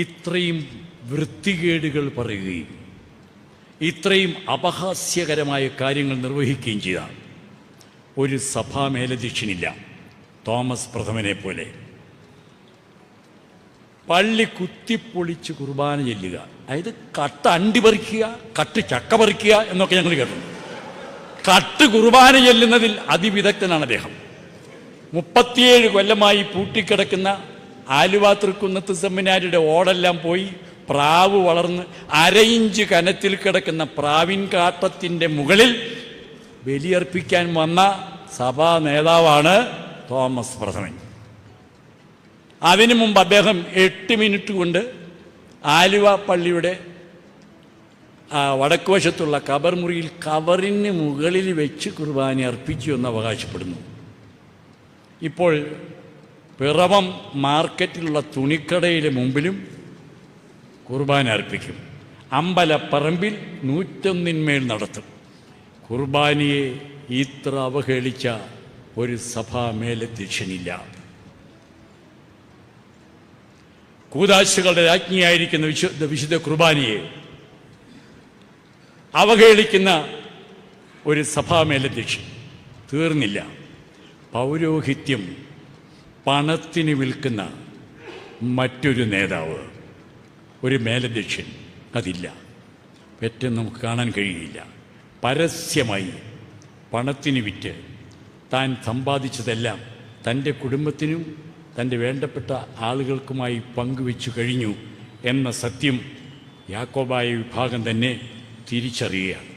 ഇത്രയും വൃത്തികേടുകൾ പറയുകയും ഇത്രയും അപഹാസ്യകരമായ കാര്യങ്ങൾ നിർവഹിക്കുകയും ചെയ്ത ഒരു സഭാ മേലധ്യക്ഷനില്ല തോമസ് പ്രഥമനെ പോലെ. പള്ളി കുത്തിപ്പൊളിച്ച് കുർബാന ചെല്ലുക, അതായത് കട്ട് അണ്ടി പറിക്കുക, കട്ട് ചക്ക പറിക്കുക എന്നൊക്കെ ഞങ്ങൾ കേട്ടു. കട്ട് കുർബാന ചെല്ലുന്നതിൽ അതിവിദഗ്ധനാണ് അദ്ദേഹം. 37 കൊല്ലമായി പൂട്ടിക്കിടക്കുന്ന ആലുവ തൃക്കുന്നത്ത് സെമിനാരിയുടെ ഓടെല്ലാം പോയി പ്രാവ് വളർന്ന് 1/2 ഇഞ്ച് കനത്തിൽ കിടക്കുന്ന പ്രാവിൻ കാട്ടത്തിൻ്റെ മുകളിൽ ബലിയർപ്പിക്കാൻ വന്ന സഭാ നേതാവാണ് തോമസ് പ്രഥമൻ. അതിനു മുമ്പ് അദ്ദേഹം 8 മിനിറ്റ് കൊണ്ട് ആലുവ പള്ളിയുടെ വടക്കുവശത്തുള്ള കബർ മുറിയിൽ കവറിന് മുകളിൽ വെച്ച് കുർബാന അർപ്പിച്ചു എന്ന് അവകാശപ്പെടുന്നു. ഇപ്പോൾ പിറവം മാർക്കറ്റിലുള്ള തുണിക്കടയിലെ മുമ്പിലും കുർബാന അർപ്പിക്കും. അമ്പലപ്പറമ്പിൽ 101 നടത്തും. കുർബാനയെ ഇത്ര അവഹേളിച്ച ഒരു സഭാ മേലധ്യക്ഷനില്ല. കൂദാശകളുടെ രാജ്ഞിയായിരിക്കുന്ന വിശുദ്ധ കുർബാനയെ അവഹേളിക്കുന്ന ഒരു സഭാ മേലധ്യക്ഷൻ. തീർന്നില്ല, പൗരോഹിത്യം പണത്തിന് വിൽക്കുന്ന മറ്റൊരു നേതാവ്, ഒരു മേലധ്യക്ഷൻ അതില്ല. ഏറ്റവും നമുക്ക് കാണാൻ കഴിയില്ല. പരസ്യമായി പണത്തിന് വിറ്റ് താൻ സമ്പാദിച്ചതെല്ലാം തൻ്റെ കുടുംബത്തിനും തൻ്റെ വേണ്ടപ്പെട്ട ആളുകൾക്കുമായി പങ്കുവെച്ചു കഴിഞ്ഞു എന്ന സത്യം യാക്കോബായ വിഭാഗം തന്നെ തിരിച്ചറിയുകയാണ്.